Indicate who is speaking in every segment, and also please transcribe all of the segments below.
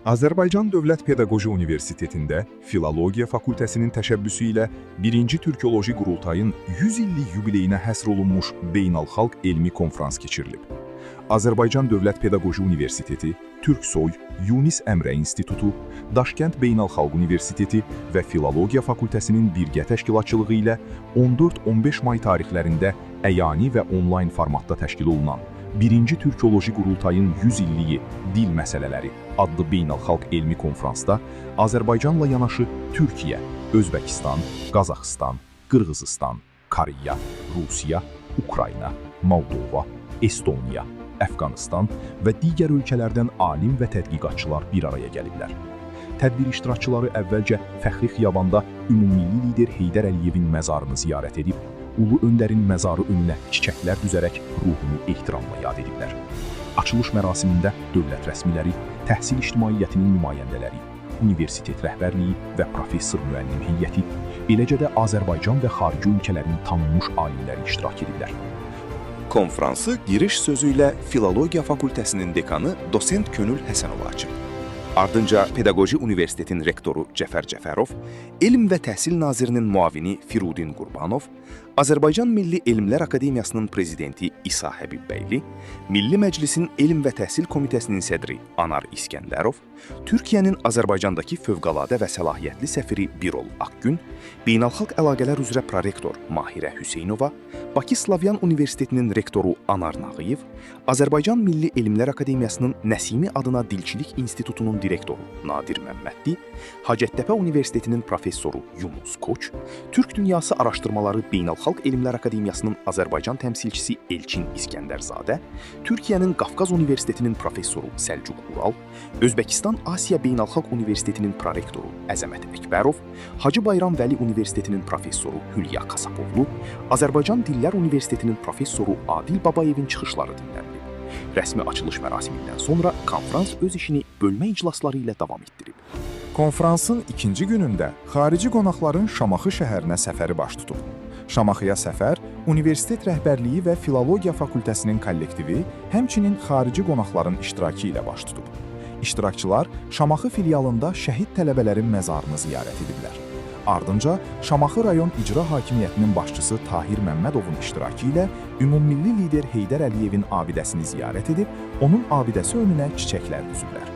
Speaker 1: Azərbaycan Dövlət Pedaqoji Universitetində Filologiya Fakültəsinin təşəbbüsü ilə 1-ci Türkoloji Qurultayın 100 illik yubileyinə həsr olunmuş beynəlxalq elmi konfrans keçirilib. Azərbaycan Dövlət Pedaqoji Universiteti, Türksoy, Yunis Əmrə İnstitutu, Daşkənd Beynəlxalq Universiteti və Filologiya Fakültəsinin birgə təşkilatçılığı ilə 14-15 may tarixlərində əyani və onlayn formatda təşkil olunan 1-ci Türkoloji Qurultayın 100 illiyi Dil Məsələləri adlı beynəlxalq elmi konfransda Azərbaycanla yanaşı Türkiyə, Özbəkistan, Qazaxıstan, Qırğızıstan, Koreya, Rusiya, Ukrayna, Moldova, Estoniya, Əfqanistan və digər ölkələrdən alim və tədqiqatçılar bir araya gəliblər. Tədbir iştirakçıları əvvəlcə Fəxri Xiyabanda ümumilli lider Heydər Əliyevin məzarını ziyarət edib, Ulu Öndərin məzarı önünə çiçəklər düzərək ruhunu ehtiramla yad ediblər. Açılış mərasimində dövlət rəsmiləri, təhsil ictimaiyyətinin nümayəndələri, universitet rəhbərliyi və professor müəllim heyəti, eləcə də Azərbaycan və xarici ölkələrin tanınmış alimləri iştirak ediblər.
Speaker 2: Konfransı giriş sözü ilə Filologiya Fakültəsinin dekanı dosent Könül Həsənova açıb. Ardınca Pedaqoji Universitetin rektoru Cəfər Cəfərov, Elm və Təhsil Nazirinin müavini Firudin Qurbanov, Azərbaycan Milli Elmlər Akademiyasının prezidenti İsa Həbibbəyli, Milli Məclisin Elm və Təhsil Komitəsinin sədri Anar İskəndərov, Türkiyənin Azərbaycandakı fövqəladə və səlahiyyətli səfiri Birol Akgün, Beynəlxalq Əlaqələr üzrə prorektor Mahirə Hüseynova, Bakı Slavyan Universitetinin rektoru Anar Nağıyev, Azərbaycan Milli Elmlər Akademiyasının Nəsimi adına Dilçilik İnstitutunun direktoru Nadir Məmmədli, Hacəttepe Universitetinin professoru Yunus Koç, Türk Dünyası Araşdırmaları Beynəlxalq Elmlər Akademiyasının Azərbaycan təmsilçisi Elçin İskəndərzadə, Türkiyənin Qafqaz Universitetinin professoru Səlcuq Ural, Özbəkistan Asiya Beynəlxalq Universitetinin prorektoru Əzəmət Əkbərov, Hacı Bayram Vəli Universitetinin professoru Hülya Kasapovlu, Azərbaycan Dillər Universitetinin professoru Adil Babayevin çıxışları dinlənilib. Rəsmi açılış mərasimindən sonra konfrans öz işini bölmə iclasları ilə davam etdirib.
Speaker 3: Konfransın ikinci günündə xarici qonaqların Şamaxı şəhərinə səfəri baş tutub. Şamaxıya səfər Universitet rəhbərliyi və Filologiya Fakültəsinin kollektivi, həmçinin xarici qonaqların iştirakı ilə baş tutub. İştirakçılar Şamaxı filialında şəhid tələbələrin məzarını ziyarət ediblər. Ardınca Şamaxı rayon İcra Hakimiyyətinin başçısı Tahir Məmmədovun iştirakı ilə ümummilli lider Heydər Əliyevin abidəsini ziyarət edib, onun abidəsi önünə çiçəklər düzüblər.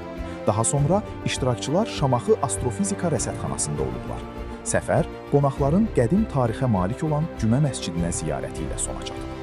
Speaker 3: Daha sonra iştirakçılar Şamaxı Astrofizika rəsədxanasında olublar. Səfər qonaqların qədim tarixə malik olan Cümə məscidinə ziyarəti ilə sona çatıb.